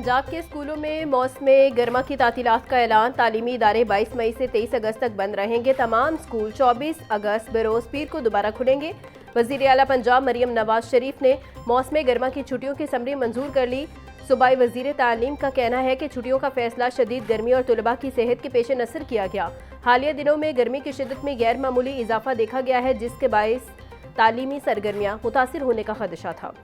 पंजाब के स्कूलों में मौसम गर्मा की तातीलात का ऐलान। तालीमी इदारे 22 मई से 23 अगस्त तक बंद रहेंगे। तमाम स्कूल 24 अगस्त बरोज़ पीर को दोबारा खुलेंगे। वज़ीर आला पंजाब मरियम नवाज शरीफ ने मौसम गर्मा की छुट्टियों की समरी मंजूर कर ली। सूबाई वज़ीर तालीम का कहना है कि छुट्टियों का फैसला शदीद गर्मी और तलबा की सेहत के पेश नज़र किया गया। हालिया दिनों में गर्मी की शिद्दत में गैर मामूली इजाफा देखा गया है, जिसके बायस तालीमी सरगर्मियाँ मुतासिर होने का खदशा था।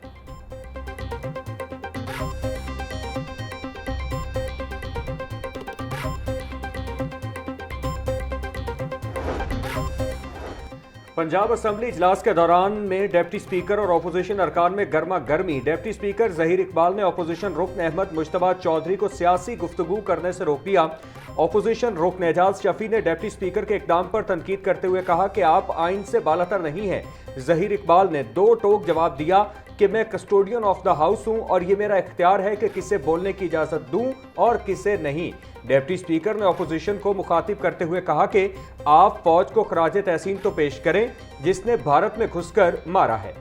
पंजाब असम्बली इजलास के दौरान में डिप्टी स्पीकर और अपोजिशन अरकान में गर्मा गर्मी। डिप्टी स्पीकर जहीर इकबाल ने अपोजिशन रुकन अहमद मुश्तबा चौधरी को सियासी गुफ्तगू करने से रोक दिया। अपोजिशन रुकन एजाज शफी ने डिप्टी स्पीकर के इकदाम पर तनकीद करते हुए कहा कि आप आइन से बालातर नहीं हैं। जहीर इकबाल ने दो टोक जवाब दिया कि मैं कस्टोडियन ऑफ द हाउस हूं और ये मेरा इख्तियार है कि किसे बोलने की इजाजत दूं और किसे नहीं। डिप्टी स्पीकर ने अपोजिशन को मुखातिब करते हुए कहा कि आप फौज को खराज तहसीन तो पेश करें जिसने भारत में घुसकर मारा है।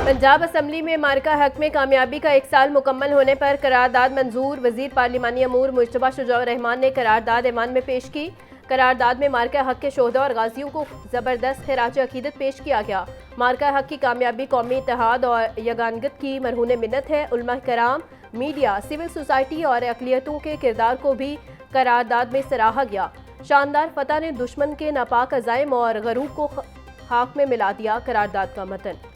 पंजाब असम्बली में मार्का हक में कामयाबी का 1 साल मुकम्मल होने पर करारदाद मंजूर। वजीर पार्लिमानी अमूर मुश्तबा शुजा रहमान ने करारदाद ऐवान में पेश की। करारदाद में मार्का हक के शोहदा और गाजियों को जबरदस्त खिराज अकीदत पेश किया गया। मार्का हक की कामयाबी कौमी इत्तेहाद और यगानगत की मरहून मिन्नत है। उलमा कराम, मीडिया, सिविल सोसाइटी और अक़लियतों के किरदार को भी करारदाद में सराहा गया। शानदार फतह ने दुश्मन के नापाक अज़ाइम और गरूब को खाक में मिला दिया। करारदाद का मतन।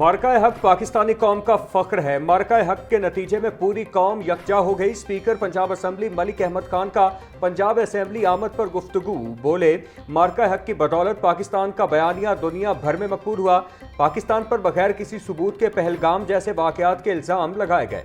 मार्का हक पाकिस्तानी कौम का फख्र है। मार्का हक के नतीजे में पूरी कौम यकजा हो गई। स्पीकर पंजाब असम्बली मलिक अहमद खान का पंजाब असम्बली आमद पर गुफ्तगू। बोले, मार्का हक की बदौलत पाकिस्तान का बयानिया दुनिया भर में मकबूल हुआ। पाकिस्तान पर बगैर किसी सबूत के पहलगाम जैसे वाकयात के इल्जाम लगाए गए।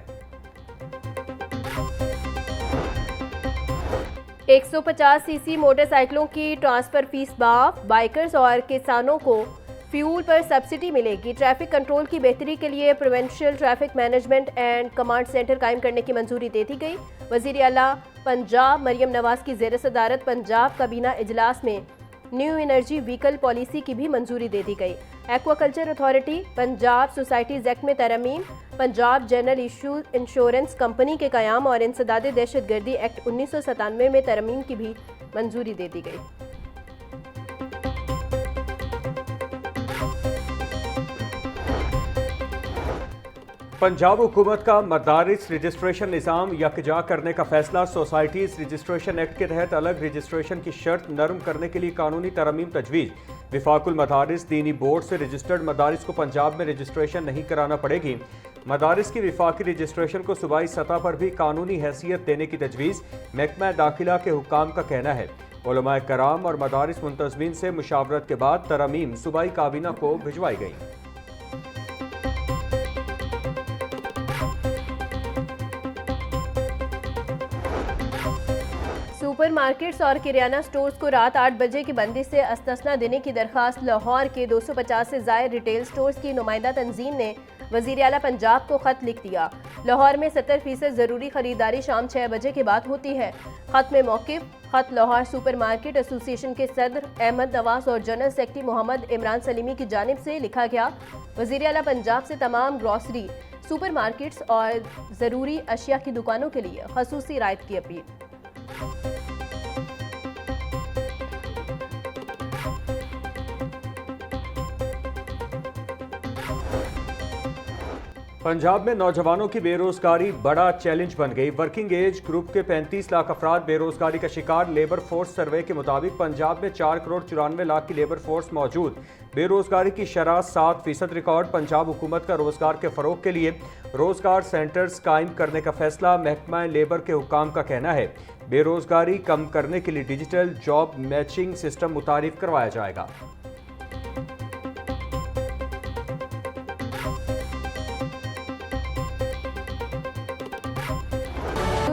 150 सीसी मोटरसाइकिलों की ट्रांसफर फीस माफ। बाइकर्स और किसानों को फ्यूल पर सब्सिडी मिलेगी। ट्रैफिक कंट्रोल की बेहतरी के लिए provincial traffic management and command centre कायम करने की मंजूरी दे दी गई। वज़ीर आला पंजाब मरियम नवाज की ज़ेर सदारत पंजाब काबीना इजलास में न्यू एनर्जी व्हीकल पॉलिसी की भी मंजूरी दे दी गई। Aquaculture authority, Punjab societies act में तरमीम, Punjab general issue insurance company के क़याम और इंसदाद दहशतगर्दी एक्ट 1997 में तरमीम की भी मंजूरी दे दी गई। पंजाब हुकूमत का मदारिस रजिस्ट्रेशन निज़ाम यकजा करने का फैसला। सोसाइटीज़ रजिस्ट्रेशन एक्ट के तहत अलग रजिस्ट्रेशन की शर्त नरम करने के लिए कानूनी तरमीम तजवीज़। विफाकुल मदारिस दीनी बोर्ड से रजिस्टर्ड मदारिस को पंजाब में रजिस्ट्रेशन नहीं कराना पड़ेगी। मदारिस की विफाकी रजिस्ट्रेशन को सूबाई सतह पर भी कानूनी हैसियत देने की तजवीज़। महकमा दाखिला के हुक्काम का कहना है। उलमाए कराम और मदारिस मुंतज़मीन से मुशावरत के बाद तरमीम सूबाई काबीना को भिजवाई गई। सुपर मार्केट्स और किराना स्टोर्स को रात 8 बजे की बंदी से अस्तस्ना देने की दरख्वास्त। लाहौर के 250 से ज़ायद रिटेल स्टोर्स की नुमाइंदा तंजीम ने वज़ीर आला पंजाब को ख़त लिख दिया। लाहौर में 70% ज़रूरी खरीदारी शाम 6 बजे के बाद होती है। ख़त में मौक़िफ़। ख़त लाहौर सुपर मार्केट एसोसिएशन के सदर अहमद नवाज और जनरल सेक्रेटरी मोहम्मद इमरान सलीमी की जानिब से लिखा गया। वज़ीर आला पंजाब से तमाम ग्रॉसरी, सुपर मार्केट्स और ज़रूरी अशिया की दुकानों के लिए ख़ुसूसी रायत की अपील। पंजाब में नौजवानों की बेरोजगारी बड़ा चैलेंज बन गई। वर्किंग एज ग्रुप के 35 लाख अफराद बेरोजगारी का शिकार। लेबर फोर्स सर्वे के मुताबिक पंजाब में 4 करोड़ 94 लाख की लेबर फोर्स मौजूद। बेरोजगारी की शरह 7% रिकॉर्ड। पंजाब हुकूमत का रोजगार के फरोग के लिए रोजगार सेंटर्स कायम करने का फैसला। महकमा लेबर के हुक्काम का कहना है, बेरोजगारी कम करने के लिए डिजिटल जॉब मैचिंग सिस्टम मुतारिफ करवाया जाएगा।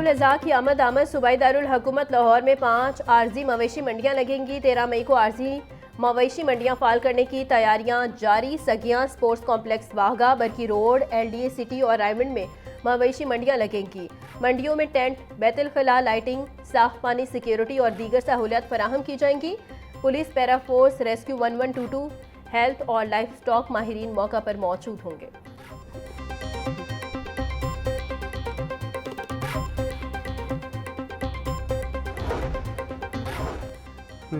अज़ा की आमद सूबाई दारुल हुकूमत लाहौर में 5 आर्जी मवेशी मंडियां लगेंगी। 13 मई को आर्जी मवेशी मंडियां फाल करने की तैयारियां जारी। Saggian sports complex Wagah, Barki road, LDA city और रायमंड में मवेशी मंडियां लगेंगी। मंडियों में टेंट, बैतुल खला, लाइटिंग, साफ पानी, सिक्योरिटी और दीगर सहूलियात फराहम की जाएंगी। Police, para force, rescue 1122, health और लाइफ स्टॉक माहिरीन मौका पर मौजूद होंगे।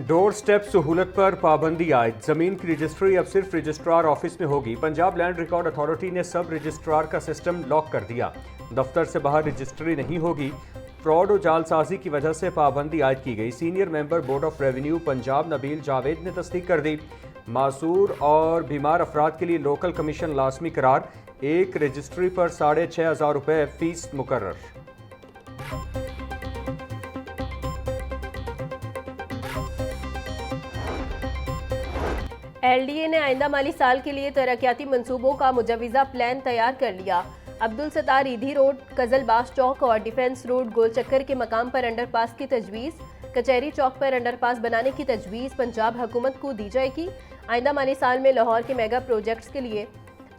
डोर स्टेप सहूलत पर पाबंदी आयद। जमीन की रजिस्ट्री अब सिर्फ रजिस्ट्रार ऑफिस में होगी। पंजाब लैंड रिकॉर्ड अथॉरिटी ने सब रजिस्ट्रार का सिस्टम लॉक कर दिया। दफ्तर से बाहर रजिस्ट्री नहीं होगी। फ्रॉड और जालसाजी की वजह से पाबंदी आयद की गई। Senior member board of revenue Punjab Nabeel Javed ने तस्दीक कर दी। मासूर और बीमार अफराद के लिए लोकल कमीशन लाजमी करार। एक रजिस्ट्री पर 6,500 रुपये फीस मुकर्रर। LDA ने आइंदा माली साल के लिए तरक्याती मंसूबों का मुजव्वज़ा प्लान तैयार कर लिया। अब्दुल सत्तार ईदी रोड, कजलबास चौक और डिफेंस रोड गोल चक्कर के मकाम पर अंडरपास की तजवीज़। कचहरी चौक पर अंडरपास बनाने की तजवीज़ पंजाब हुकूमत को दी जाएगी। आइंदा माली साल में लाहौर के मेगा प्रोजेक्ट्स के लिए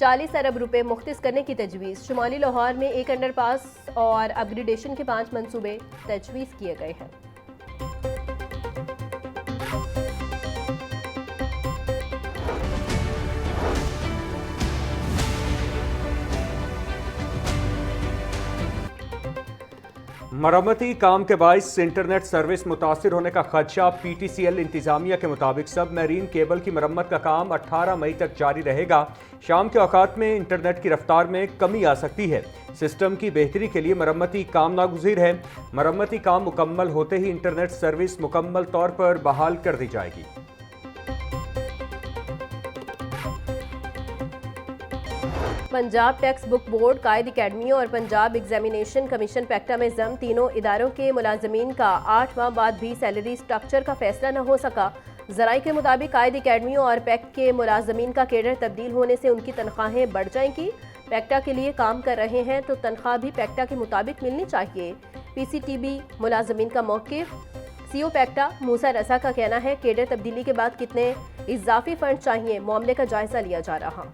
40 अरब रुपए मुख्तिस करने की तजवीज़। शुमाली लाहौर में एक अंडरपास और अपग्रेडेशन के 5 मंसूबे तजवीज़ किए गए हैं। मरम्मती काम के बाइस इंटरनेट सर्विस मुतासिर होने का खदशा। PTCL इंतजामिया के मुताबिक सब मरीन केबल की मरम्मत का काम 18 मई तक जारी रहेगा। शाम के औकात में इंटरनेट की रफ्तार में कमी आ सकती है। सिस्टम की बेहतरी के लिए मरम्मती काम नागुज़ीर है। मरम्मती काम मुकम्मल होते ही इंटरनेट सर्विस मुकम्मल तौर पर बहाल कर दी जाएगी। पंजाब टेक्स बुक बोर्ड, कायद अकेडमी और पंजाब एग्जामिनेशन कमीशन पैक्टा में जम तीनों इदारों के मुलाजमीन का 8 माह बाद भी सैलरी स्ट्रक्चर का फैसला न हो सका। ज़राई के मुताबिक कायद अकेडमी और पैक्ट के मुलाजमीन का केडर तब्दील होने से उनकी तनख्वाहें बढ़ जाएंगी। पैक्टा के लिए काम कर रहे हैं तो तनख्वाह भी पैक्टा के मुताबिक मिलनी चाहिए। PCTB मुलाजमीन का मौक़िफ़। CO पैक्टा मूसा रसा का कहना है केडर तब्दीली के बाद कितने इजाफी फंड चाहिए, मामले का जायजा लिया जा रहा।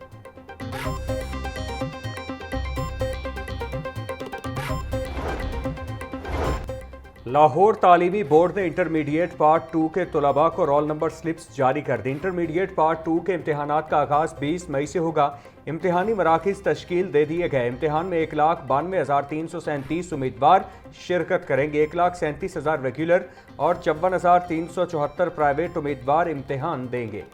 लाहौर तालीमी बोर्ड ने इंटरमीडिएट पार्ट 2 के तलबा को रोल नंबर स्लिप्स जारी कर दी। इंटरमीडिएट पार्ट 2 के इम्तहानात का आगाज़ 20 मई से होगा। इम्तहानी मराकिज़ तश्कील दे दिए गए। इम्तहान में 1,92,337 उम्मीदवार शिरकत करेंगे। 1,37,000 रेगुलर और 54,374 प्राइवेट उम्मीदवार इम्तहान देंगे।